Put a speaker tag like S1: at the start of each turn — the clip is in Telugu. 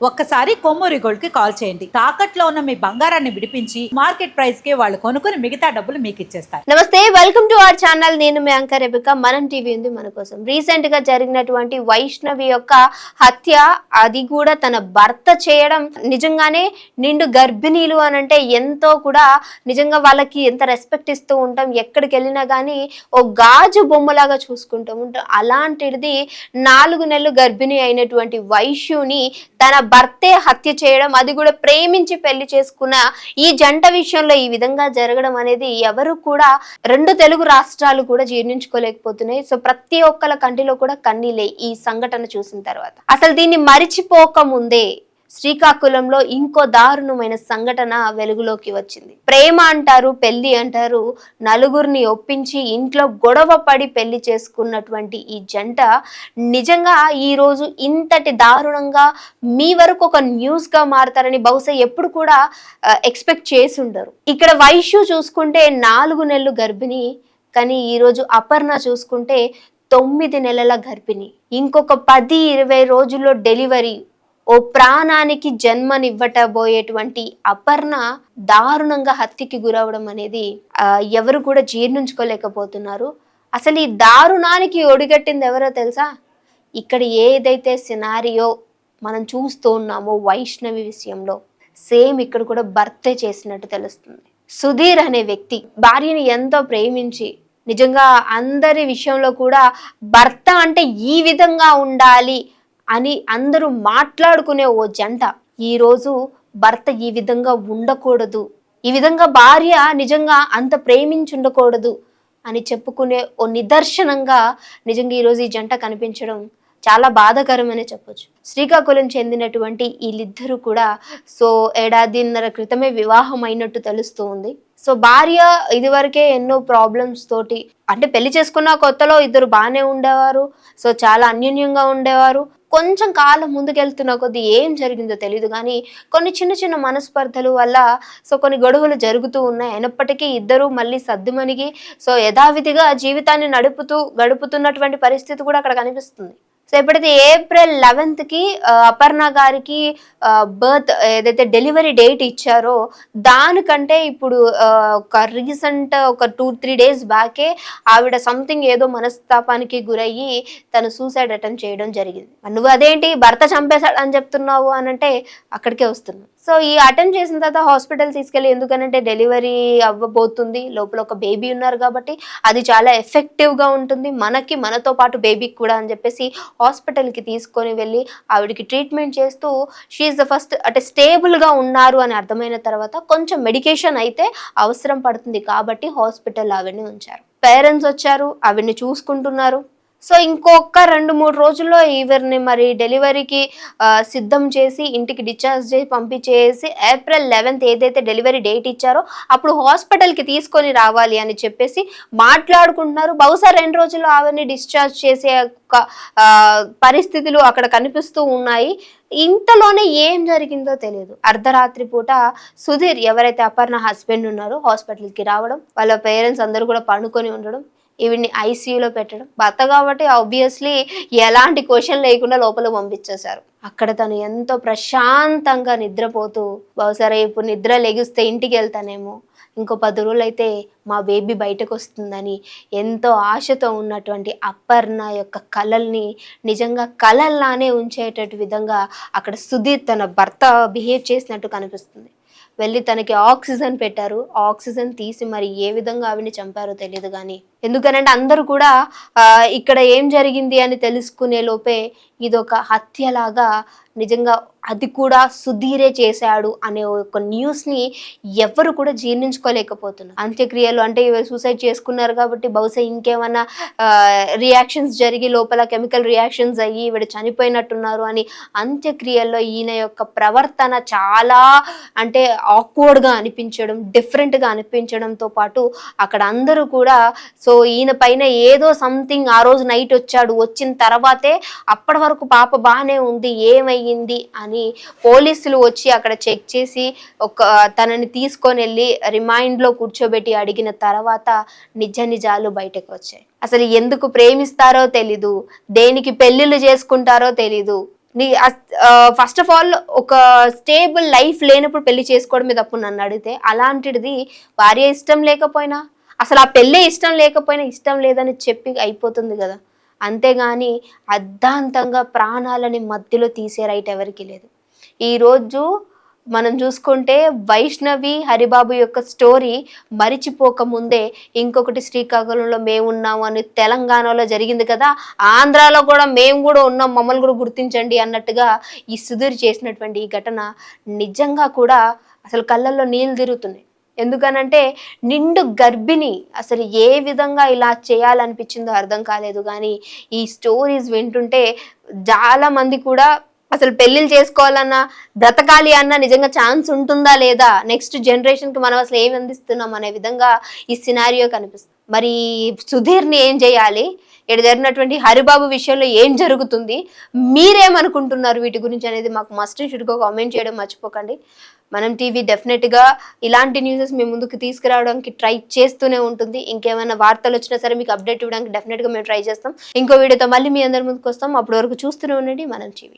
S1: ఒక్కసారి కొమ్మూరి గోల్డ్ కి కాల్ చేయండి. తాకట్లో ఉన్న మీ బంగారాన్ని విడిపించి మార్కెట్ ప్రైస్ కి వాళ్ళు కొనుక్కుని మిగతా డబ్బులు మీకు ఇచ్చేస్తారు.
S2: నమస్తే, వెల్కమ్ టు అవర్ ఛానల్. నేను మీ యాంకర్ రెబిక. మనం టీవీ ఉంది మన కోసం. రీసెంట్ గా జరిగినటువంటి వైష్ణవి యొక్క హత్య, అది కూడా తన భర్త చేయడం, నిజంగానే నిండు గర్భిణీలు అని అంటే ఎంతో కూడా నిజంగా వాళ్ళకి ఎంత రెస్పెక్ట్ ఇస్తూ ఉంటాం. ఎక్కడికి వెళ్ళినా కానీ ఓ గాజు బొమ్మలాగా చూసుకుంటూ ఉంటాం. అలాంటిది 4 నెలలు గర్భిణి అయినటువంటి వైష్ణుని తన భర్తే హత్య చేయడం, అది కూడా ప్రేమించి పెళ్లి చేసుకున్న ఈ జంట విషయంలో ఈ విధంగా జరగడం అనేది ఎవరు కూడా 2 తెలుగు రాష్ట్రాలు కూడా జీర్ణించుకోలేకపోతున్నాయి. సో ప్రతి ఒక్కళ్ళ కంటిలో కూడా కన్నీలే ఈ సంఘటన చూసిన తర్వాత. అసలు దీన్ని మరిచిపోక ముందే శ్రీకాకుళంలో ఇంకో దారుణమైన సంఘటన వెలుగులోకి వచ్చింది. ప్రేమ అంటారు, పెళ్లి అంటారు, నలుగురిని ఒప్పించి ఇంట్లో గొడవ పడి పెళ్లి చేసుకున్నటువంటి ఈ జంట నిజంగా ఈ రోజు ఇంతటి దారుణంగా మీ వరకు ఒక న్యూస్ గా మారతారని బహుశా ఎప్పుడు కూడా ఎక్స్పెక్ట్ చేసి ఉండరు. ఇక్కడ వైష్ణు చూసుకుంటే 4 నెలలు గర్భిణి, కానీ ఈ రోజు అపర్ణ చూసుకుంటే 9 నెలల గర్భిణి. ఇంకొక 10-20 రోజుల్లో డెలివరీ. ఓ ప్రాణానికి జన్మనివ్వటబోయేటువంటి అపర్ణ దారుణంగా హత్యకి గురవడం అనేది ఎవరు కూడా జీర్ణించుకోలేకపోతున్నారు. అసలు ఈ దారుణానికి ఒడిగట్టింది ఎవరో తెలుసా? ఇక్కడ ఏదైతే సినారియో మనం చూస్తూ ఉన్నామో వైష్ణవి విషయంలో, సేమ్ ఇక్కడ కూడా భర్తే చేసినట్టు తెలుస్తుంది. సుధీర్ అనే వ్యక్తి భార్యని ఎంతో ప్రేమించి, నిజంగా అందరి విషయంలో కూడా భర్త అంటే ఈ విధంగా ఉండాలి అని అందరూ మాట్లాడుకునే ఓ జంట ఈరోజు భర్త ఈ విధంగా ఉండకూడదు, ఈ విధంగా భార్య నిజంగా అంత ప్రేమించి ఉండకూడదు అని చెప్పుకునే ఓ నిదర్శనంగా నిజంగా ఈరోజు ఈ జంట కనిపించడం చాలా బాధాకరమనే చెప్పొచ్చు. శ్రీకాకుళం చెందినటువంటి వీళ్ళిద్దరూ కూడా సో 1.5 క్రితమే వివాహం అయినట్టు తెలుస్తూ ఉంది. సో భార్య ఇదివరకే ఎన్నో ప్రాబ్లమ్స్ తోటి, అంటే పెళ్లి చేసుకున్న కొత్తలో ఇద్దరు బాగానే ఉండేవారు, సో చాలా అన్యోన్యంగా ఉండేవారు. కొంచెం కాలం ముందుకెళ్తున్న కొద్దీ ఏం జరిగిందో తెలియదు కానీ కొన్ని చిన్న చిన్న మనస్పర్ధలు వల్ల సో కొన్ని గొడవలు జరుగుతూ ఉన్నాయి. అయినప్పటికీ ఇద్దరు మళ్ళీ సర్దుమణిగి సో యథావిధిగా జీవితాన్ని గడుపుతున్నటువంటి పరిస్థితి కూడా అక్కడ కనిపిస్తుంది. సో ఎప్పుడైతే April 11కి అపర్ణ గారికి బర్త్ ఏదైతే డెలివరీ డేట్ ఇచ్చారో దానికంటే ఇప్పుడు ఒక రీసెంట్ ఒక 2-3 డేస్ బ్యాకే ఆవిడ సంథింగ్ ఏదో మనస్తాపానికి గురయ్యి తను సూసైడ్ అటెంప్ట్ చేయడం జరిగింది. నువ్వు అదేంటి భర్త చంపేశాడు అని చెప్తున్నావు అని అంటే అక్కడికే వస్తున్నావు. సో ఈ అటెంప్ట్ చేసిన తర్వాత హాస్పిటల్ తీసుకెళ్ళి, ఎందుకనంటే డెలివరీ అవ్వబోతుంది, లోపల ఒక బేబీ ఉన్నారు కాబట్టి అది చాలా ఎఫెక్టివ్గా ఉంటుంది మనతో పాటు బేబీకి కూడా అని చెప్పేసి హాస్పిటల్కి తీసుకొని వెళ్ళి ఆవిడకి ట్రీట్మెంట్ చేస్తూ షీఈస్ ద ఫస్ట్ అంటే స్టేబుల్గా ఉన్నారు అని అర్థమైన తర్వాత కొంచెం మెడికేషన్ అయితే అవసరం పడుతుంది కాబట్టి హాస్పిటల్ ఆవిడని ఉంచారు. పేరెంట్స్ వచ్చారు, ఆవిడని చూసుకుంటున్నారు. సో ఇంకొక 2-3 రోజుల్లో ఈవిడ్ని మరి డెలివరీకి సిద్ధం చేసి ఇంటికి డిశ్చార్జ్ చేసి పంపించేసి April 11th ఏదైతే డెలివరీ డేట్ ఇచ్చారో అప్పుడు హాస్పిటల్కి తీసుకొని రావాలి అని చెప్పేసి మాట్లాడుకుంటున్నారు. బహుశా 2 రోజుల్లో ఆవిడని డిశ్చార్జ్ చేసే పరిస్థితులు అక్కడ కనిపిస్తూ ఉన్నాయి. ఇంతలోనే ఏం జరిగిందో తెలియదు. అర్ధరాత్రి పూట సుధీర్ ఎవరైతే అపర్ణ హస్బెండ్ ఉన్నారో హాస్పిటల్కి రావడం, వాళ్ళ పేరెంట్స్ అందరూ కూడా పండుకొని ఉండడం, ఈవిడ్ని ఐసీయూలో పెట్టడం. భర్త కాబట్టి ఆబ్వియస్లీ ఎలాంటి క్వశ్చన్ లేకుండా లోపల పంపించేశారు. అక్కడ తను ఎంతో ప్రశాంతంగా నిద్రపోతూ, బహుశా రేపు నిద్ర లెగిస్తే ఇంటికి వెళ్తానేమో, ఇంకో 10 రోజులు అయితే మా బేబీ బయటకు వస్తుందని ఎంతో ఆశతో ఉన్నటువంటి అపర్ణ యొక్క కలల్ని నిజంగా కలల్లానే ఉంచేటట్టు విధంగా అక్కడ సుధీర్ తన భర్త బిహేవ్ చేసినట్టు కనిపిస్తుంది. వెళ్ళి తనకి ఆక్సిజన్ పెట్టారు. ఆక్సిజన్ తీసి మరి ఏ విధంగా ఆవిడని చంపారో తెలియదు కానీ, ఎందుకనంటే అందరూ కూడా ఇక్కడ ఏం జరిగింది అని తెలుసుకునే లోపే ఇదొక హత్యలాగా, నిజంగా అది కూడా సుధీరే చేశాడు అనే ఒక న్యూస్ని ఎవరు కూడా జీర్ణించుకోలేకపోతున్నారు. అంత్యక్రియలు అంటే సూసైడ్ చేసుకున్నారు కాబట్టి బహుశా ఇంకేమన్నా రియాక్షన్స్ జరిగి లోపల కెమికల్ రియాక్షన్స్ అయ్యి వీడు చనిపోయినట్టున్నారు అని అంత్యక్రియల్లో ఈయన యొక్క ప్రవర్తన చాలా అంటే ఆక్వర్డ్గా అనిపించడం, డిఫరెంట్గా అనిపించడంతో పాటు అక్కడ అందరూ కూడా సో ఈయన పైన ఏదో సంథింగ్ ఆ రోజు నైట్ వచ్చాడు, వచ్చిన తర్వాతే అప్పటి వరకు పాప బాగానే ఉంది, ఏమయ్యింది అని పోలీసులు వచ్చి అక్కడ చెక్ చేసి తనని తీసుకొని వెళ్ళి రిమైండ్లో కూర్చోబెట్టి అడిగిన తర్వాత నిజాలు బయటకు వచ్చాయి. అసలు ఎందుకు ప్రేమిస్తారో తెలీదు, దేనికి పెళ్లిళ్ళు చేసుకుంటారో తెలీదు, నీ ఫస్ట్ ఆఫ్ ఆల్ ఒక స్టేబుల్ లైఫ్ లేనప్పుడు పెళ్లి చేసుకోవడమే తప్పు నన్ను అడిగితే. అలాంటిది భార్య ఇష్టం లేకపోయినా, అసలు ఆ పెళ్ళే ఇష్టం లేకపోయినా ఇష్టం లేదని చెప్పి అయిపోతుంది కదా. అంతేగాని అర్ధాంతంగా ప్రాణాలని మధ్యలో తీసే రైట్ ఎవరికి లేదు. ఈరోజు మనం చూసుకుంటే వైష్ణవి హరిబాబు యొక్క స్టోరీ మరిచిపోక ముందే ఇంకొకటి శ్రీకాకుళంలో మేము ఉన్నాము అని తెలంగాణలో జరిగింది కదా, ఆంధ్రాలో కూడా మేము కూడా ఉన్నాం, మమ్మల్ని కూడా గుర్తించండి అన్నట్టుగా ఈ సుధీర్ చేసినటువంటి ఈ ఘటన నిజంగా కూడా అసలు కళ్ళల్లో నీళ్ళు తిరుగుతున్నాయి. ఎందుకనంటే నిండు గర్భిణి అసలు ఏ విధంగా ఇలా చేయాలనిపించిందో అర్థం కాలేదు. కానీ ఈ స్టోరీస్ వింటుంటే చాలా మంది కూడా అసలు పెళ్లిళ్ళు చేసుకోవాలన్నా, బ్రతకాలి అన్నా నిజంగా ఛాన్స్ ఉంటుందా లేదా, నెక్స్ట్ జనరేషన్కి మనం అసలు ఏమి అందిస్తున్నాం అనే విధంగా ఈ సినారియో కనిపిస్తుంది. మరి సుధీర్ని ఏం చేయాలి, ఇక్కడ జరిగినటువంటి హరిబాబు విషయంలో ఏం జరుగుతుంది, మీరేమనుకుంటున్నారు వీటి గురించి అనేది మాకు మస్ట్ అండ్ షుడ్గా కామెంట్ చేయడం మర్చిపోకండి. మనం టీవీ డెఫినెట్గా ఇలాంటి న్యూసెస్ మీ ముందుకు తీసుకురావడానికి ట్రై చేస్తూనే ఉంటుంది. ఇంకేమైనా వార్తలు వచ్చినా సరే మీకు అప్డేట్ ఇవ్వడానికి డెఫినెట్గా మేము ట్రై చేస్తాం. ఇంకో వీడియోతో మళ్ళీ మీ అందరి ముందుకు వస్తాం. అప్పటి వరకు చూస్తూనే ఉండండి మనం టీవీ.